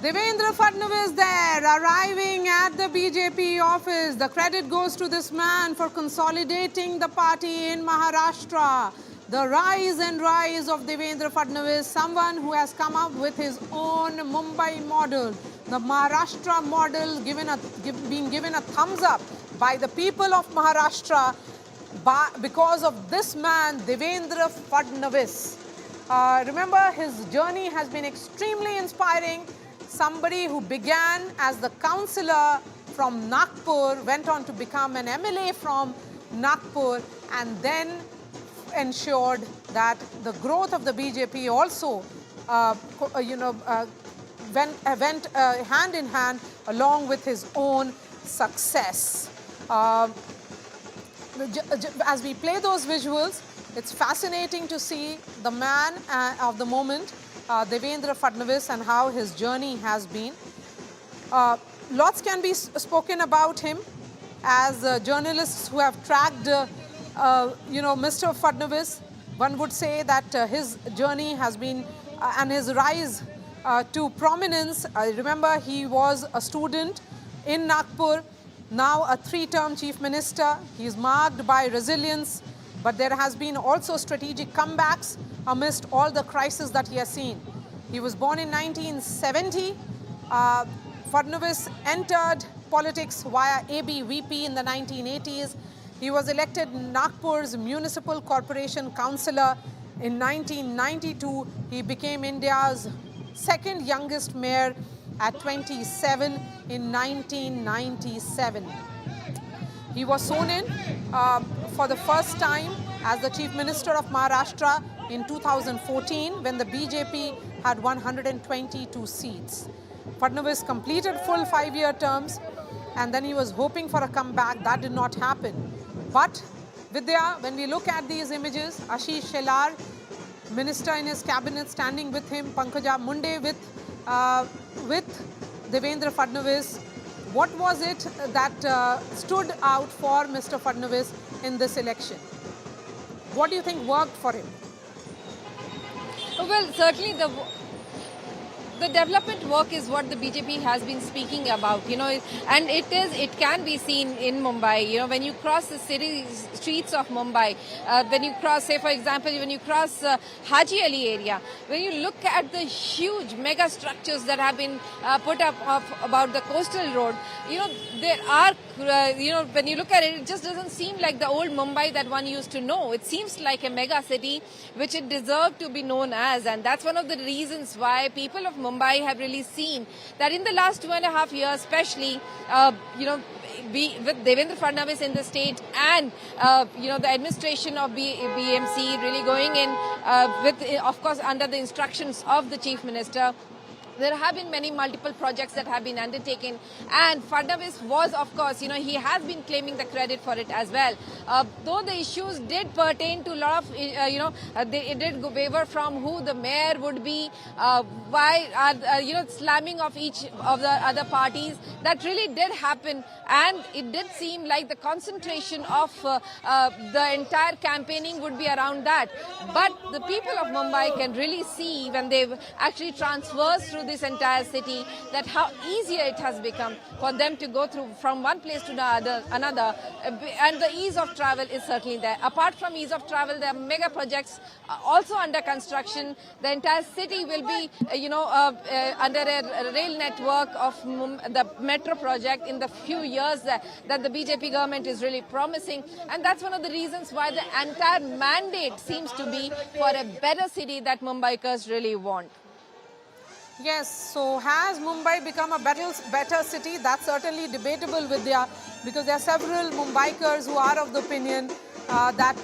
Devendra Fadnavis there, arriving at the BJP office. The credit goes to this man for consolidating the party in Maharashtra. The rise and rise of Devendra Fadnavis, someone who has come up with his own Mumbai model. The Maharashtra model being given a thumbs up by the people of Maharashtra because of this man, Devendra Fadnavis. Remember, his journey has been extremely inspiring. Somebody who began as the councillor from Nagpur, went on to become an MLA from Nagpur, and then ensured that the growth of the BJP also, went hand in hand along with his own success. As we play those visuals, it's fascinating to see the man of the moment, Devendra Fadnavis, and how his journey has been. Lots can be spoken about him as journalists who have tracked, Mr. Fadnavis. One would say that his journey has been and his rise to prominence. I remember he was a student in Nagpur, now a 3-term chief minister. He is marked by resilience, but there has been also strategic comebacks amidst all the crises that he has seen. He was born in 1970. Fadnavis entered politics via ABVP in the 1980s. He was elected Nagpur's Municipal Corporation Councillor in 1992. He became India's second youngest mayor at 27 in 1997. He was sworn in for the first time as the Chief Minister of Maharashtra in 2014 when the BJP had 122 seats. Fadnavis completed full 5-year terms, and then he was hoping for a comeback. That did not happen. But Vidya, when we look at these images, Ashish Shelar, minister in his cabinet, standing with him, Pankaja Munde with Devendra Fadnavis, what was it that stood out for Mr. Fadnavis in this election? What do you think worked for him? Well, certainly the development work is what the BJP has been speaking about, and it can be seen in Mumbai. When you cross the streets of Mumbai, when you cross, say for example, when you cross Haji Ali area, when you look at the huge mega structures that have been put up about the coastal road, there are, when you look at it, it just doesn't seem like the old Mumbai that one used to know. It seems like a mega city, which it deserved to be known as, and that's one of the reasons why people of Mumbai have really seen that in the last 2.5 years, especially, with Devendra Fadnavis in the state and, the administration of BMC really going in of course, under the instructions of the Chief Minister. There have been multiple projects that have been undertaken, and Fadnavis was, of course, he has been claiming the credit for it as well. Though the issues did pertain to a lot of, it did waver from who the mayor would be, slamming of each of the other parties. That really did happen, and it did seem like the concentration of the entire campaigning would be around that. But the people of Mumbai can really see when they've actually traversed through this entire city that how easier it has become for them to go through from one place to another, and the ease of travel is certainly there. Apart from ease of travel, there are mega projects also under construction. The entire city will be, under a rail network of the metro project in the few years that the BJP government is really promising, and that's one of the reasons why the entire mandate seems to be for a better city that Mumbaikars really want. Yes, so has Mumbai become a better city? That's certainly debatable, Vidya, because there are several Mumbaikars who are of the opinion that,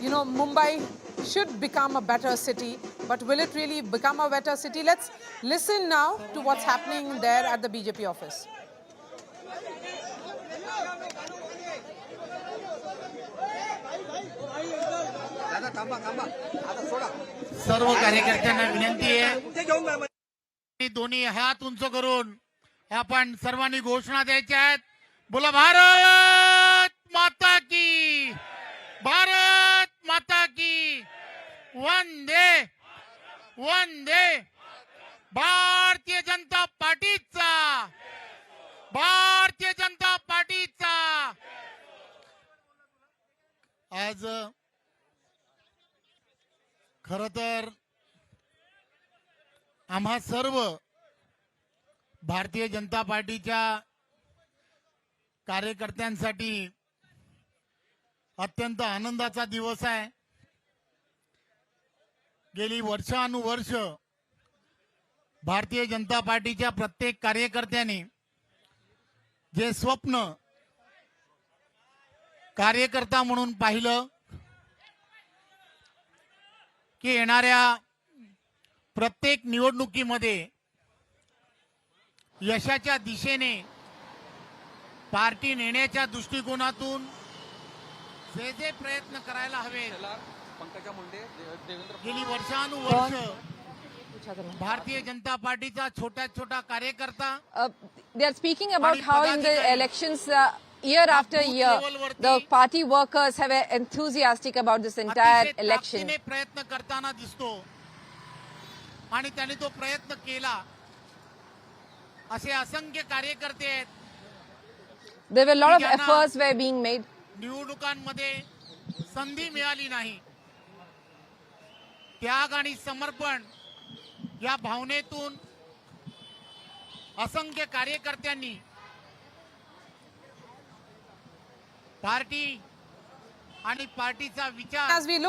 Mumbai should become a better city. But will it really become a better city? Let's listen now to what's happening there at the BJP office. सर्व कार्यकर्त्यांना विनंती आहे दोन्ही हात उंच करून आपण सर्वांनी घोषणा द्यायच्या आहेत. बोला भारत माता की, भारत माता की, वंदे वंदे भारतीय जनता पार्टीचा, भारतीय जनता पार्टीचा. आज खर तर आम्हा सर्व भारतीय जनता पार्टीच्या कार्यकर्त्यांसाठी अत्यंत आनंदाचा दिवस आहे. गेली वर्षानुवर्ष भारतीय जनता पार्टीच्या प्रत्येक कार्यकर्त्यांनी जे स्वप्न कार्यकर्ता म्हणून पाहिलं की येणाऱ्या प्रत्येक निवडणुकीमध्ये यशाच्या दिशेने पार्टी नेण्याच्या दृष्टिकोनातून जे जे प्रयत्न करायला हवे, गेली वर्षानुवर्ष भारतीय जनता पार्टीचा छोटा छोटा कार्यकर्ता. They are speaking about how in the elections year after year the party workers have been enthusiastic about this entire अतिशय election. ताकदीने प्रयत्न करताना दिसतो आणि त्यांनी तो प्रयत्न केला. असे असंख्य कार्यकर्ते आहेत. There were a lot of efforts were being made. निवडणुकांमध्ये संधी मिळाली नाही. त्याग आणि समर्पण या भावनेतून असंख्य कार्यकर्त्यांनी पार्टी आणि पार्टीचा विचार As we look